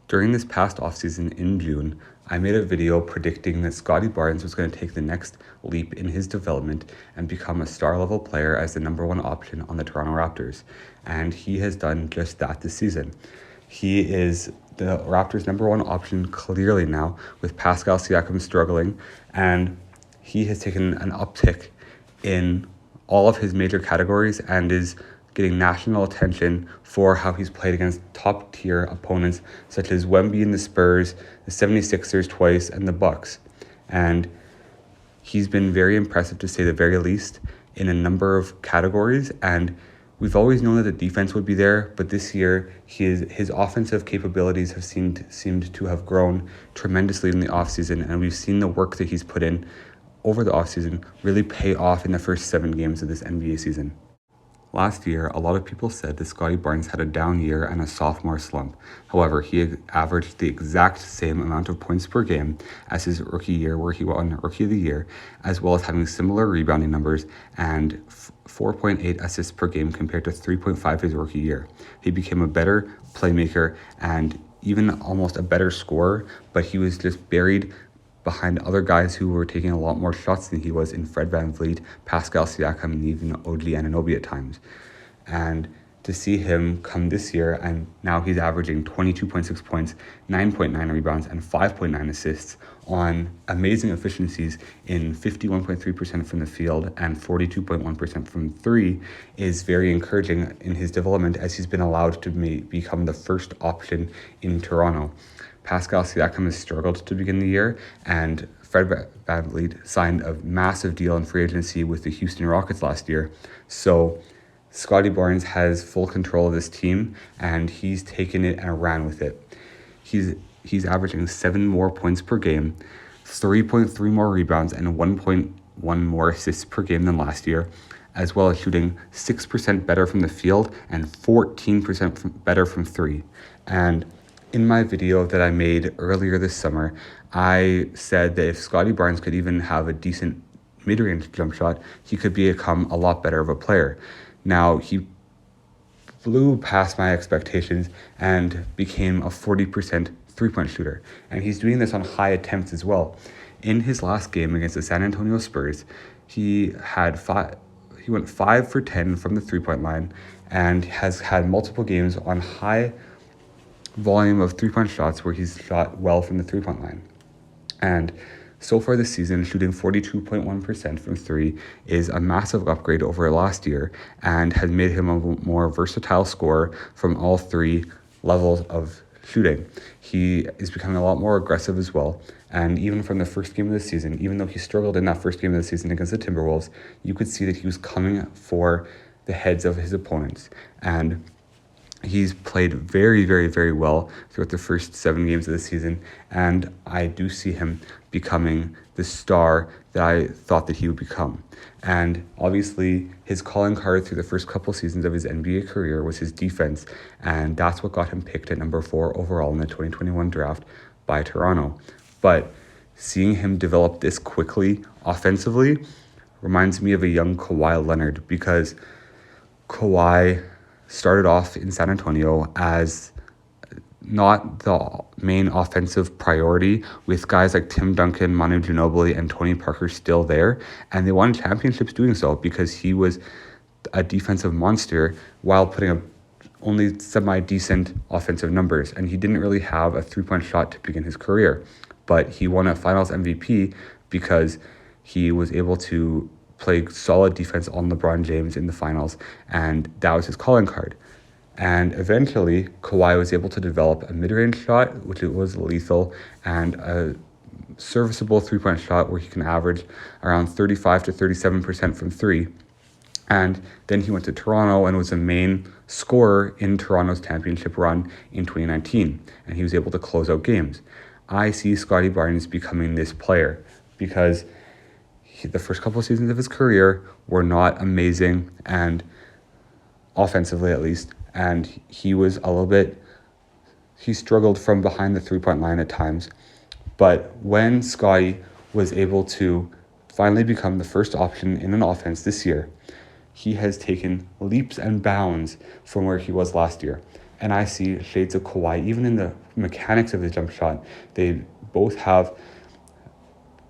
During this past offseason in June, I made a video predicting that Scottie Barnes was going to take the next leap in his development and become a star-level player as the number one option on the Toronto Raptors. And he has done just that this season. He is the Raptors' number one option clearly now, with Pascal Siakam struggling, and he has taken an uptick in all of his major categories and is getting national attention for how he's played against top-tier opponents such as Wemby and the Spurs, the 76ers twice, and the Bucks. And he's been very impressive, to say the very least, in a number of categories. And we've always known that the defense would be there, but this year his offensive capabilities have seemed to have grown tremendously in the offseason, and we've seen the work that he's put in over the offseason really pay off in the first 7 games of this NBA season. Last year, a lot of people said that Scottie Barnes had a down year and a sophomore slump. However, he averaged the exact same amount of points per game as his rookie year, where he won Rookie of the Year, as well as having similar rebounding numbers and 4.8 assists per game compared to 3.5 his rookie year. He became a better playmaker and even almost a better scorer, but he was just buried behind other guys who were taking a lot more shots than he was in Fred VanVleet, Pascal Siakam, and even OG Anunoby at times. And to see him come this year, and now he's averaging 22.6 points, 9.9 rebounds, and 5.9 assists on amazing efficiencies in 51.3% from the field and 42.1% from three, is very encouraging in his development, as he's been allowed to become the first option in Toronto. Pascal Siakam has struggled to begin the year, and Fred VanVleet signed a massive deal in free agency with the Houston Rockets last year. So Scottie Barnes has full control of this team, and he's taken it and ran with it. He's averaging 7 more points per game, 3.3 more rebounds, and 1.1 more assists per game than last year, as well as shooting 6% better from the field and 14% better from three. And in my video that I made earlier this summer, I said that if Scottie Barnes could even have a decent mid-range jump shot, he could become a lot better of a player. Now, he flew past my expectations and became a 40% three-point shooter. And he's doing this on high attempts as well. In his last game against the San Antonio Spurs, he went 5 for 10 from the three-point line and has had multiple games on high volume of three-point shots where he's shot well from the three-point line. And so far this season, shooting 42.1% from three is a massive upgrade over last year and has made him a more versatile scorer from all 3 levels of shooting. He is becoming a lot more aggressive as well. And even from the first game of the season, even though he struggled in that first game of the season against the Timberwolves, you could see that he was coming for the heads of his opponents. And he's played very, very, very well throughout the first 7 games of the season, and I do see him becoming the star that I thought that he would become. And obviously, his calling card through the first couple seasons of his NBA career was his defense, and that's what got him picked at number 4 overall in the 2021 draft by Toronto. But seeing him develop this quickly offensively reminds me of a young Kawhi Leonard, because Kawhi started off in San Antonio as not the main offensive priority, with guys like Tim Duncan, Manu Ginobili, and Tony Parker still there. And they won championships doing so because he was a defensive monster while putting up only semi-decent offensive numbers. And he didn't really have a three-point shot to begin his career. But he won a finals MVP because he was able to play solid defense on LeBron James in the finals, and that was his calling card. And eventually, Kawhi was able to develop a mid-range shot, which was lethal, and a serviceable three-point shot where he can average around 35 to 37% from three. And then he went to Toronto and was a main scorer in Toronto's championship run in 2019, and he was able to close out games. I see Scottie Barnes becoming this player because the first couple of seasons of his career were not amazing, and offensively at least, and he struggled from behind the three-point line at times. But when Scottie was able to finally become the first option in an offense this year, he has taken leaps and bounds from where he was last year. And I see shades of Kawhi even in the mechanics of his jump shot. They both have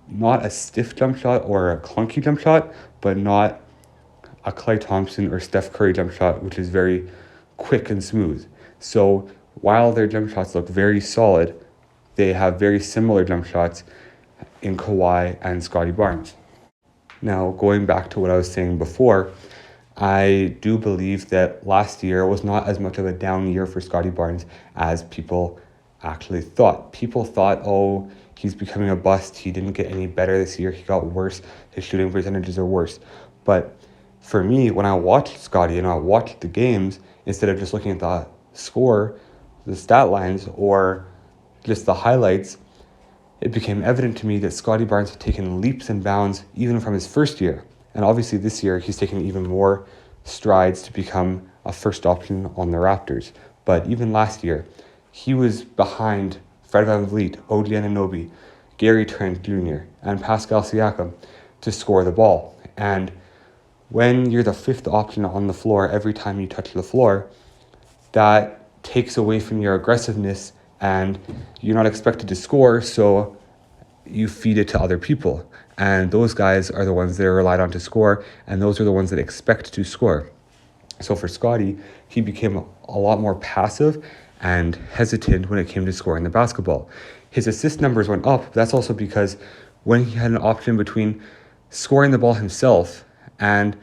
not a stiff jump shot or a clunky jump shot, but not a Klay Thompson or Steph Curry jump shot, which is very quick and smooth. So while their jump shots look very solid, they have very similar jump shots in Kawhi and Scottie Barnes. Now, going back to what I was saying before, I do believe that last year was not as much of a down year for Scottie Barnes as people actually thought. People thought, oh, he's becoming a bust. He didn't get any better this year. He got worse. His shooting percentages are worse. But for me, when I watched Scottie and I watched the games, instead of just looking at the score, the stat lines, or just the highlights, it became evident to me that Scottie Barnes had taken leaps and bounds even from his first year. And obviously this year, he's taken even more strides to become a first option on the Raptors. But even last year, he was behind Fred VanVleet, OG Anunoby, Gary Trent Jr., and Pascal Siakam to score the ball. And when you're the fifth option on the floor every time you touch the floor, that takes away from your aggressiveness and you're not expected to score, so you feed it to other people. And those guys are the ones that are relied on to score, and those are the ones that expect to score. So for Scottie, he became a lot more passive and hesitant when it came to scoring the basketball. His assist numbers went up, but that's also because when he had an option between scoring the ball himself and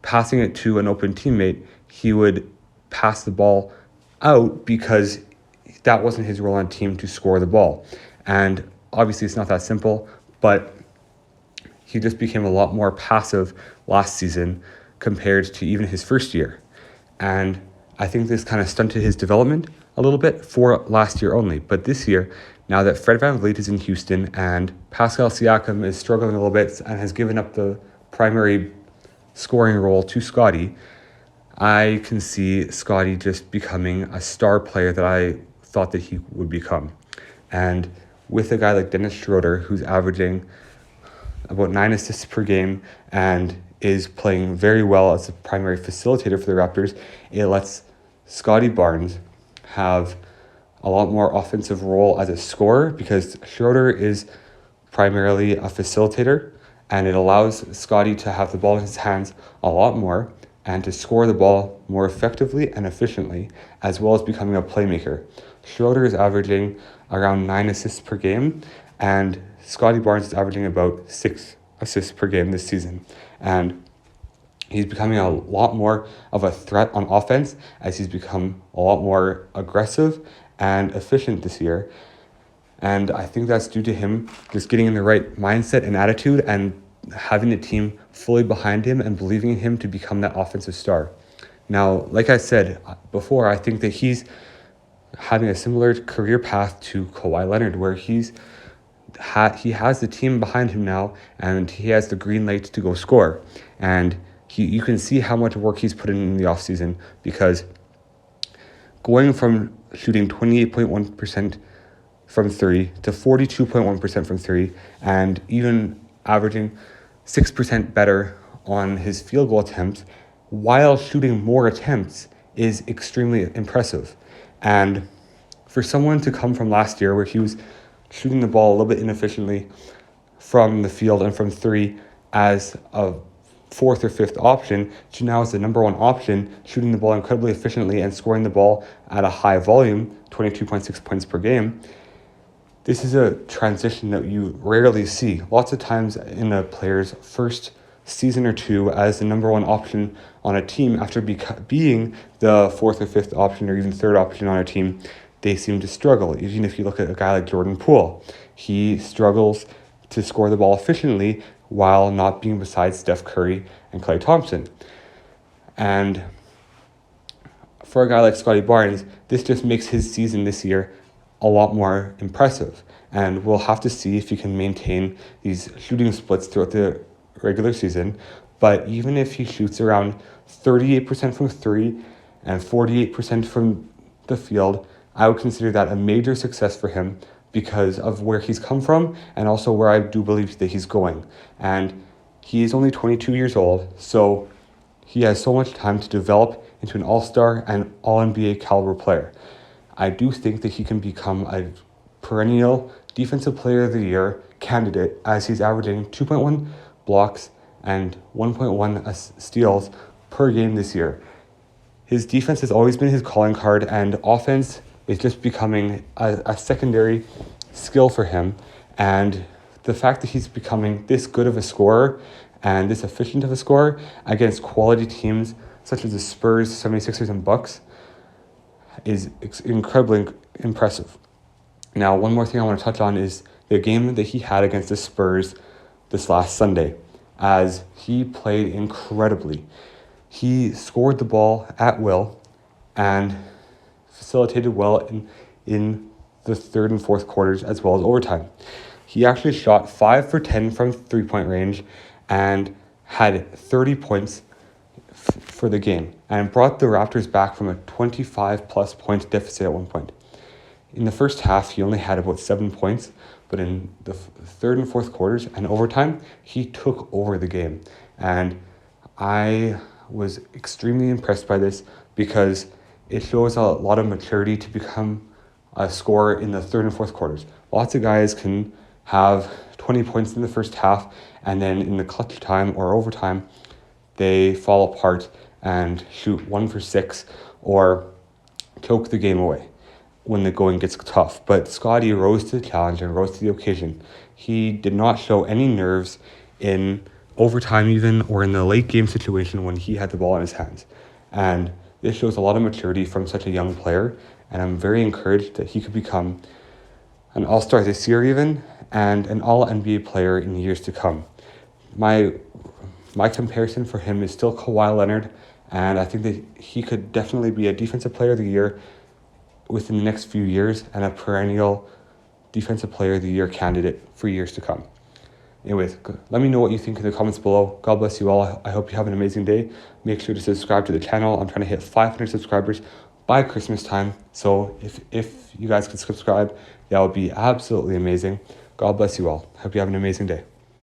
passing it to an open teammate, he would pass the ball out because that wasn't his role on team to score the ball. And obviously it's not that simple, but he just became a lot more passive last season compared to even his first year. And I think this kind of stunted his development a little bit for last year only. But this year, now that Fred VanVleet is in Houston and Pascal Siakam is struggling a little bit and has given up the primary scoring role to Scottie, I can see Scottie just becoming a star player that I thought that he would become. And with a guy like Dennis Schroeder, who's averaging about 9 assists per game and is playing very well as a primary facilitator for the Raptors, it lets Scottie Barnes have a lot more offensive role as a scorer because Schroeder is primarily a facilitator, and it allows Scottie to have the ball in his hands a lot more and to score the ball more effectively and efficiently, as well as becoming a playmaker. Schroeder is averaging around 9 assists per game, and Scottie Barnes is averaging about 6 assists per game this season. And he's becoming a lot more of a threat on offense as he's become a lot more aggressive and efficient this year. And I think that's due to him just getting in the right mindset and attitude and having the team fully behind him and believing in him to become that offensive star. Now, like I said before, I think that he's having a similar career path to Kawhi Leonard, where he has the team behind him now and he has the green light to go score. And you can see how much work he's put in the offseason, because going from shooting 28.1% from three to 42.1% from three, and even averaging 6% better on his field goal attempts while shooting more attempts is extremely impressive. And for someone to come from last year where he was shooting the ball a little bit inefficiently from the field and from three as a fourth or fifth option to now as the number one option, shooting the ball incredibly efficiently and scoring the ball at a high volume, 22.6 points per game, this is a transition that you rarely see. Lots of times in a player's first season or two as the number one option on a team, after being the fourth or fifth option or even third option on a team, they seem to struggle. Even if you look at a guy like Jordan Poole, he struggles to score the ball efficiently while not being beside Steph Curry and Klay Thompson. And for a guy like Scottie Barnes, this just makes his season this year a lot more impressive. And we'll have to see if he can maintain these shooting splits throughout the regular season. But even if he shoots around 38% from three and 48% from the field, I would consider that a major success for him because of where he's come from and also where I do believe that he's going. And he is only 22 years old, so he has so much time to develop into an all-star and all-NBA caliber player. I do think that he can become a perennial Defensive Player of the Year candidate, as he's averaging 2.1 blocks and 1.1 steals per game this year. His defense has always been his calling card, and offense is just becoming a secondary skill for him. And the fact that he's becoming this good of a scorer and this efficient of a scorer against quality teams such as the Spurs, 76ers, and Bucks is incredibly impressive. Now, one more thing I want to touch on is the game that he had against the Spurs this last Sunday, as he played incredibly. He scored the ball at will and facilitated well in the third and fourth quarters, as well as overtime. He actually shot 5 for 10 from three-point range and had 30 points for the game, and brought the Raptors back from a 25-plus point deficit at one point. In the first half, he only had about 7 points, but in the third and fourth quarters and overtime, he took over the game. And I was extremely impressed by this, because it shows a lot of maturity to become a scorer in the third and fourth quarters. Lots of guys can have 20 points in the first half, and then in the clutch time or overtime, they fall apart and shoot 1 for 6 or choke the game away when the going gets tough. But Scottie rose to the challenge and rose to the occasion. He did not show any nerves in overtime even, or in the late game situation when he had the ball in his hands. And this shows a lot of maturity from such a young player, and I'm very encouraged that he could become an all-star this year even, and an all-NBA player in years to come. My comparison for him is still Kawhi Leonard, and I think that he could definitely be a Defensive Player of the Year within the next few years, and a perennial Defensive Player of the Year candidate for years to come. Anyways, let me know what you think in the comments below. God bless you all. I hope you have an amazing day. Make sure to subscribe to the channel. I'm trying to hit 500 subscribers by Christmas time. So if you guys could subscribe, that would be absolutely amazing. God bless you all. Hope you have an amazing day.